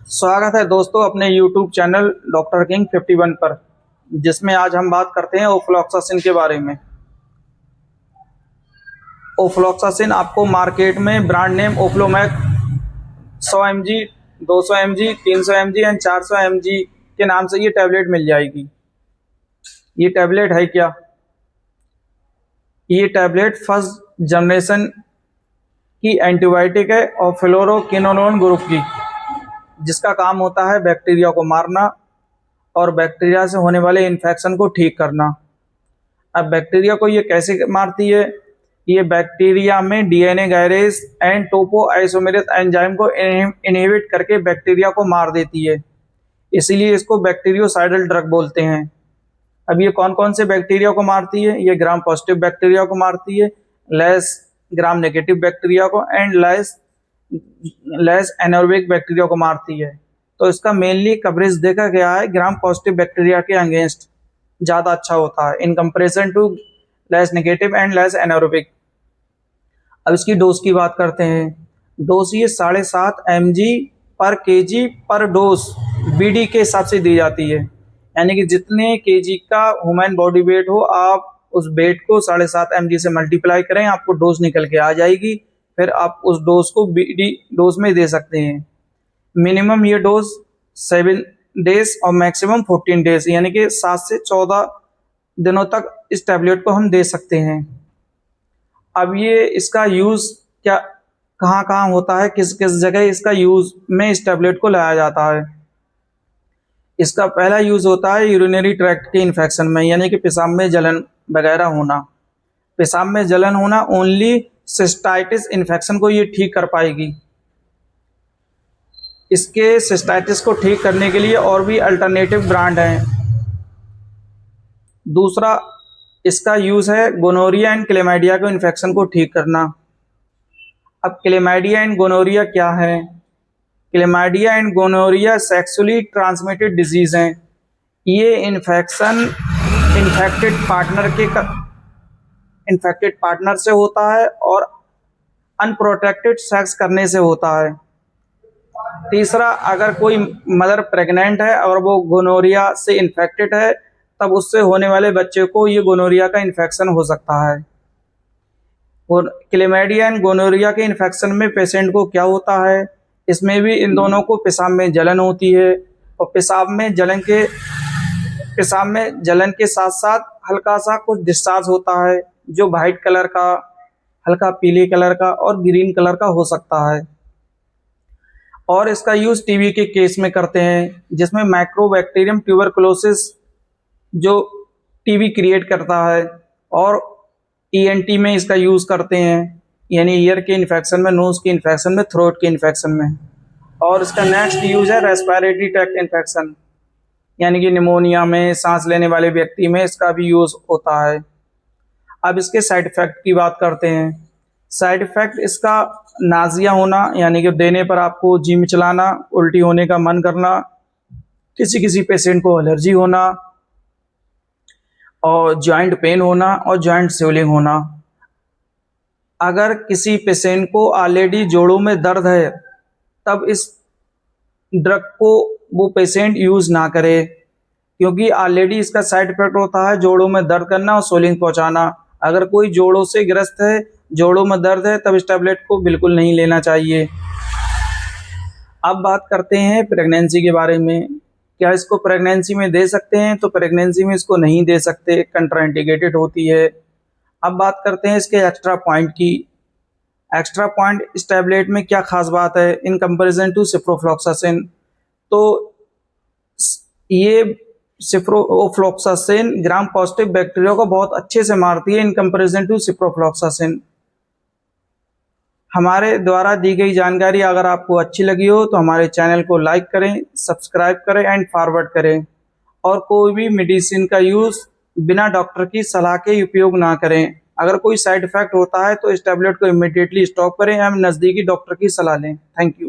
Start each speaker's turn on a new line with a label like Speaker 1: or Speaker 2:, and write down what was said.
Speaker 1: स्वागत है दोस्तों अपने YouTube चैनल डॉक्टर किंग 51 पर, जिसमें आज हम बात करते हैं ओफ्लॉक्सासिन के बारे में। ओफ्लॉक्सासिन आपको मार्केट में brand name Oflomac 100 mg, 200 mg, 300 mg and 400 mg के नाम से ये टैबलेट मिल जाएगी। ये टैबलेट है क्या? ये टैबलेट फर्स्ट जनरेशन की एंटीबायोटिक है और फ्लोरोक्विनोलोन ग्रुप की, जिसका काम होता है बैक्टीरिया को मारना और बैक्टीरिया से होने वाले इन्फेक्शन को ठीक करना। अब बैक्टीरिया को ये कैसे मारती है? ये बैक्टीरिया में DNA gyrase and topoisomerase enzyme को इनहिबिट करके बैक्टीरिया को मार देती है, इसीलिए इसको बैक्टीरियोसाइडल ड्रग बोलते हैं। अब ये कौन कौन से बैक्टीरिया को मारती है? ये ग्राम पॉजिटिव बैक्टीरिया को मारती है, लेस ग्राम नेगेटिव बैक्टीरिया को एंड लेस एनारोबिक बैक्टीरिया को मारती है। तो इसका मेनली कवरेज देखा गया है ग्राम पॉजिटिव बैक्टीरिया के अगेंस्ट ज़्यादा अच्छा होता है in comparison to less negative and less anaerobic. अब इसकी डोज की बात करते हैं। डोज ये 7.5 mg पर kg पर डोज BD के हिसाब से दी जाती है, यानी कि जितने kg का ह्यूमन बॉडी वेट हो आप उस वेट को 7.5 mg से मल्टीप्लाई करें, आपको डोज निकल के आ जाएगी। फिर आप उस डोज को BD डोज में दे सकते हैं। मिनिमम ये डोज 7 डेज और मैक्सिमम 14 डेज, यानी कि 7 से 14 दिनों तक इस टैबलेट को हम दे सकते हैं। अब ये इसका यूज़ क्या कहाँ कहाँ होता है, किस किस जगह इसका यूज़ में इस टैबलेट को लाया जाता है? इसका पहला यूज़ होता है यूरिनरी ट्रैक्ट के इन्फेक्शन में, यानी कि पेशाब में जलन वगैरह होना। पेशाब में जलन होना ओनली सिस्टाइटिस इन्फेक्शन को ये ठीक कर पाएगी। इसके सिस्टाइटिस को ठीक करने के लिए और भी अल्टरनेटिव ब्रांड हैं। दूसरा इसका यूज़ है गोनोरिया एंड क्लेमाइडिया को इन्फेक्शन को ठीक करना। अब क्लेमाइडिया एंड गोनोरिया क्या है? Chlamydia and gonorrhoea sexually transmitted diseases हैं। ये इन्फेक्शन इन्फेक्टेड पार्टनर से होता है और अनप्रोटेक्टेड सेक्स करने से होता है। तीसरा, अगर कोई मदर प्रेग्नेंट है और वो गोनोरिया से इन्फेक्टेड है, तब उससे होने वाले बच्चे को ये गोनोरिया का इन्फेक्शन हो सकता है। और क्लेमाइडिया एंड गोनोरिया के इन्फेक्शन में पेशेंट को क्या होता है? इसमें भी इन दोनों को पेशाब में जलन होती है और पेशाब में जलन के साथ साथ हल्का सा कुछ डिस्चार्ज होता है, जो वाइट कलर का, हल्का पीले कलर का और ग्रीन कलर का हो सकता है। और इसका यूज़ टीबी के केस में करते हैं, जिसमें माइक्रोबैक्टीरियम ट्यूबरकुलोसिस जो टीबी क्रिएट करता है, और ENT में इसका यूज़ करते हैं, यानी ईयर के इन्फेक्शन में, नोज़ के इन्फेक्शन में, थ्रोट के इन्फेक्शन में। और इसका नेक्स्ट यूज़ है रेस्पिरेटरी ट्रैक्ट इन्फेक्शन, यानी कि निमोनिया में, सांस लेने वाले व्यक्ति में इसका भी यूज़ होता है। अब इसके साइड इफ़ेक्ट की बात करते हैं। साइड इफ़ेक्ट इसका नाज़िया होना, यानी कि देने पर आपको जी मिचलाना, उल्टी होने का मन करना, किसी किसी पेशेंट को एलर्जी होना और जॉइंट पेन होना और जॉइंट स्वेलिंग होना। अगर किसी पेशेंट को ऑलरेडी जोड़ों में दर्द है, तब इस ड्रग को वो पेशेंट यूज़ ना करे, क्योंकि ऑलरेडी इसका साइड इफ़ेक्ट होता है जोड़ों में दर्द करना और स्वेलिंग पहुंचाना। अगर कोई जोड़ों से ग्रस्त है, जोड़ों में दर्द है, तब इस टैबलेट को बिल्कुल नहीं लेना चाहिए। अब बात करते हैं प्रेगनेंसी के बारे में। क्या इसको प्रेगनेंसी में दे सकते हैं? तो प्रेगनेंसी में इसको नहीं दे सकते, कंट्राइंडिकेटेड होती है। अब बात करते हैं इसके एक्स्ट्रा पॉइंट की। एक्स्ट्रा पॉइंट इस टैबलेट में क्या खास बात है इन कंपैरिजन टू सिप्रोफ्लॉक्सासिन? तो ये ओफ्लॉक्सासिन ग्राम पॉजिटिव बैक्टीरिया को बहुत अच्छे से मारती है इन कंपैरिजन टू सिप्रोफ्लॉक्सासिन। हमारे द्वारा दी गई जानकारी अगर आपको अच्छी लगी हो तो हमारे चैनल को लाइक करें, सब्सक्राइब करें एंड फॉरवर्ड करें। और कोई भी मेडिसिन का यूज़ बिना डॉक्टर की सलाह के उपयोग ना करें। अगर कोई साइड इफ़ेक्ट होता है तो इस टैबलेट को इमीडिएटली स्टॉप करें या नज़दीकी डॉक्टर की सलाह लें। Thank you.